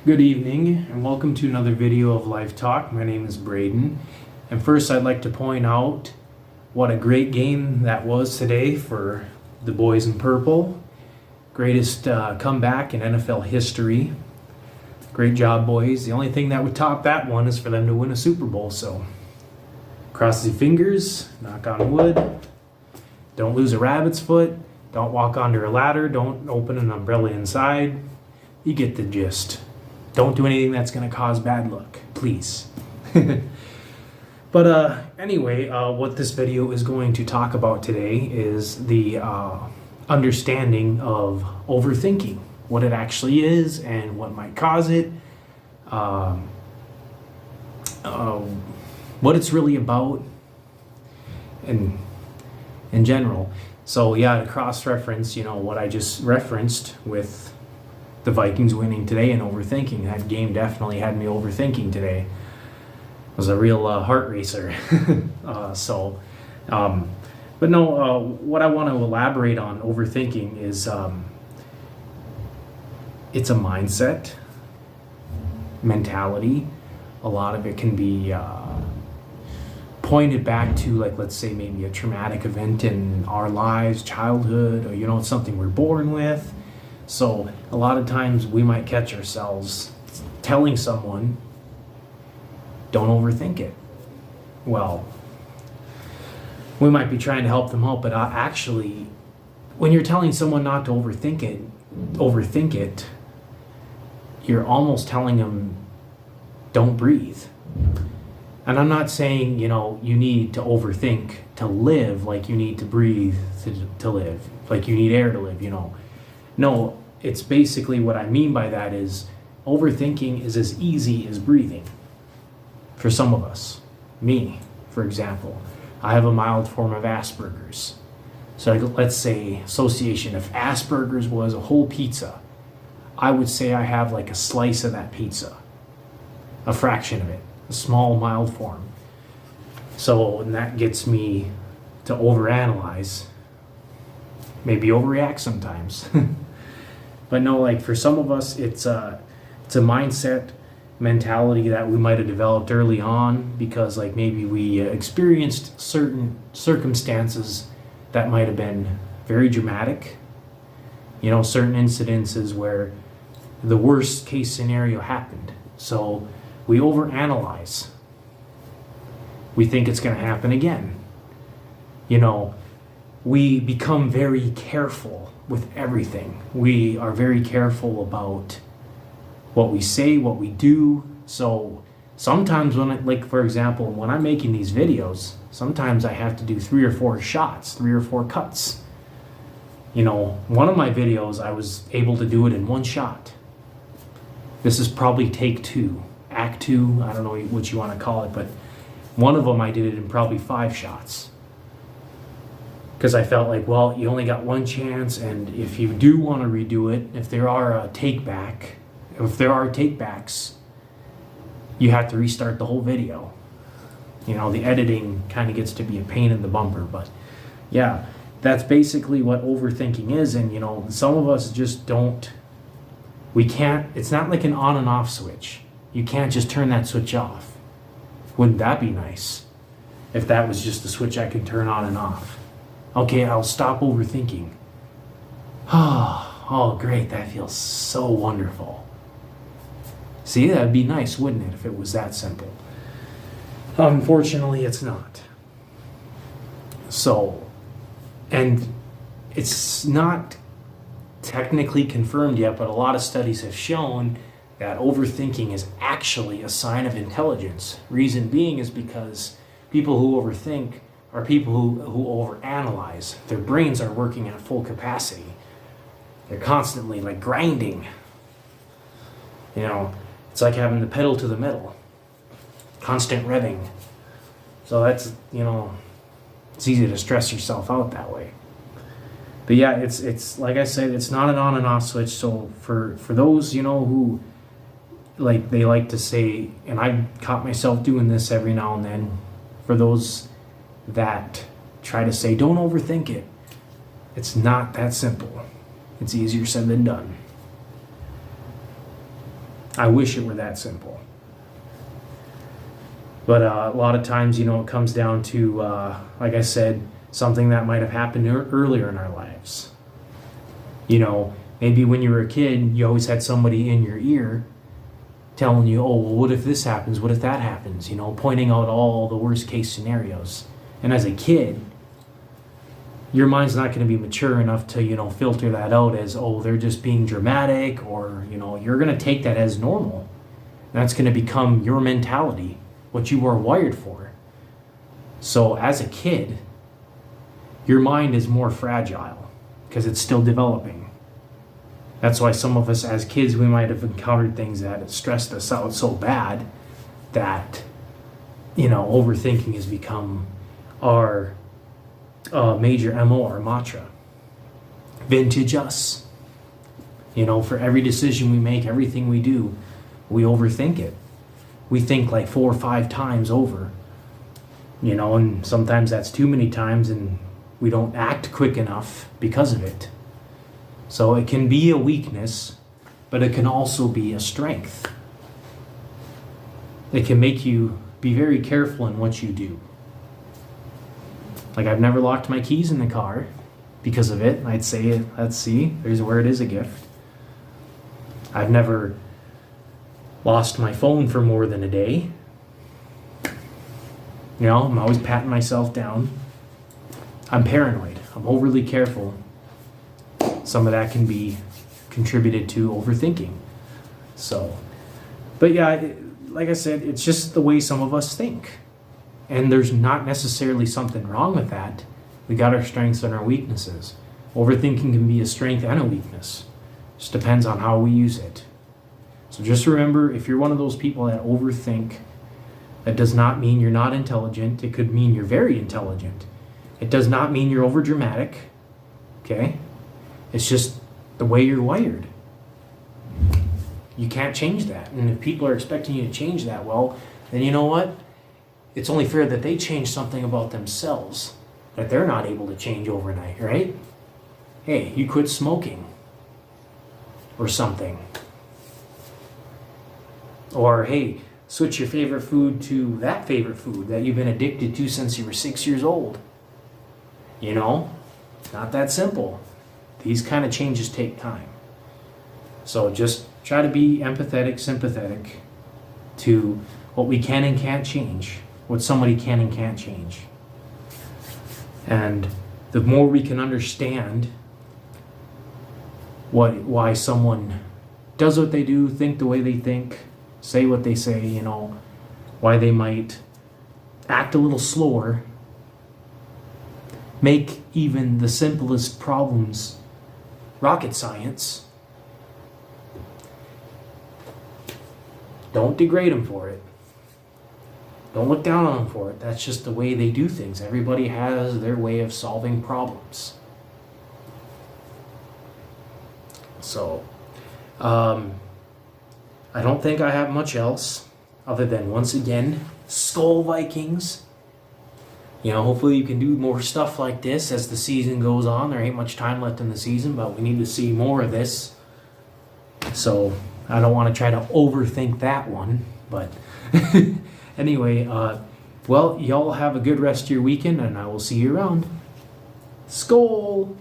Good evening and welcome to another video of Life Talk. My name is Braden, and first I'd like to point out what a great game that was today for the boys in purple. Greatest comeback in NFL history. Great job, boys. The only thing that would top that one is for them to win a Super Bowl, so cross your fingers, knock on wood, don't lose a rabbit's foot, don't walk under a ladder, don't open an umbrella inside. You get the gist. Don't do anything that's going to cause bad luck, please. But anyway, what this video is going to talk about today is the understanding of overthinking, what it actually is and what might cause it, what it's really about, and in general. So yeah, to cross-reference, what I just referenced with the Vikings winning today and overthinking. That game definitely had me overthinking today. It was a real heart racer. But no, what I want to elaborate on overthinking is it's a mindset, mentality. A lot of it can be pointed back to, like, let's say maybe a traumatic event in our lives, childhood, or it's something we're born with. So a lot of times we might catch ourselves telling someone, don't overthink it. Well, we might be trying to help them out, but actually, when you're telling someone not to overthink it, you're almost telling them, don't breathe. And I'm not saying, you need to overthink to live like you need to breathe to live, like you need air to live, No, it's basically what I mean by that is overthinking is as easy as breathing for some of us. Me, for example, I have a mild form of Asperger's. So let's say association, if Asperger's was a whole pizza, I would say I have like a slice of that pizza, a fraction of it, a small mild form. So and that gets me to overanalyze, maybe overreact sometimes. But no, like for some of us, it's a mindset, mentality that we might have developed early on because like maybe we experienced certain circumstances that might have been very dramatic. Certain incidences where the worst case scenario happened. So we overanalyze. We think it's going to happen again. We become very careful with everything. We are very careful about what we say, what we do. So sometimes for example, when I'm making these videos, sometimes I have to do 3 or 4 shots, 3 or 4 cuts. One of my videos, I was able to do it in 1 shot. This is probably take 2, act 2, I don't know what you want to call it, but one of them I did it in probably 5 shots. Because I felt like, well, you only got 1 chance, and if you do want to redo it, if there are takebacks, you have to restart the whole video. The editing kind of gets to be a pain in the bumper, but yeah, that's basically what overthinking is. And some of us just it's not like an on and off switch. You can't just turn that switch off. Wouldn't that be nice if that was just a switch I could turn on and off? Okay, I'll stop overthinking. Oh, great, that feels so wonderful. See, that'd be nice, wouldn't it, if it was that simple? Unfortunately, it's not. So, and it's not technically confirmed yet, but a lot of studies have shown that overthinking is actually a sign of intelligence. Reason being is because people who overthink are people who overanalyze. Their brains are working at full capacity. They're constantly like grinding. It's like having the pedal to the metal. Constant revving. So that's, it's easy to stress yourself out that way. But yeah, it's like I said, it's not an on and off switch. So for those, who they like to say, and I caught myself doing this every now and then, for those that try to say, don't overthink it. It's not that simple. It's easier said than done. I wish it were that simple. But a lot of times, it comes down to, like I said, something that might have happened earlier in our lives. Maybe when you were a kid, you always had somebody in your ear telling you, oh, well, what if this happens? What if that happens? Pointing out all the worst case scenarios. And as a kid, your mind's not going to be mature enough to, filter that out as, oh, they're just being dramatic, or, you're going to take that as normal. That's going to become your mentality, what you are wired for. So as a kid, your mind is more fragile because it's still developing. That's why some of us as kids, we might have encountered things that stressed us out so bad that, overthinking has become our major MO, our mantra. Vintage us. For every decision we make, everything we do, we overthink it. We think like 4 or 5 times over, and sometimes that's too many times, and we don't act quick enough because of it. So it can be a weakness, but it can also be a strength. It can make you be very careful in what you do. Like, I've never locked my keys in the car because of it. I'd say, let's see, there's where it is a gift. I've never lost my phone for more than a day. I'm always patting myself down. I'm paranoid. I'm overly careful. Some of that can be contributed to overthinking. So, but yeah, like I said, it's just the way some of us think. And there's not necessarily something wrong with that. We got our strengths and our weaknesses. Overthinking can be a strength and a weakness. Just depends on how we use it. So just remember, if you're one of those people that overthink, that does not mean you're not intelligent. It could mean you're very intelligent. It does not mean you're overdramatic. Okay? It's just the way you're wired. You can't change that. And if people are expecting you to change that, well, then you know what? It's only fair that they change something about themselves that they're not able to change overnight, right? Hey, you quit smoking or something. Or, hey, switch your favorite food to that favorite food that you've been addicted to since you were 6 years old. Not that simple. These kind of changes take time. So just try to be empathetic, sympathetic to what we can and can't change, what somebody can and can't change. And the more we can understand why someone does what they do, think the way they think, say what they say, why they might act a little slower, make even the simplest problems rocket science. Don't degrade them for it. Don't look down on them for it. That's just the way they do things. Everybody has their way of solving problems. So, I don't think I have much else other than, once again, Skull Vikings. Hopefully you can do more stuff like this as the season goes on. There ain't much time left in the season, but we need to see more of this. So I don't want to try to overthink that one. But anyway, well, y'all have a good rest of your weekend, and I will see you around. Skull!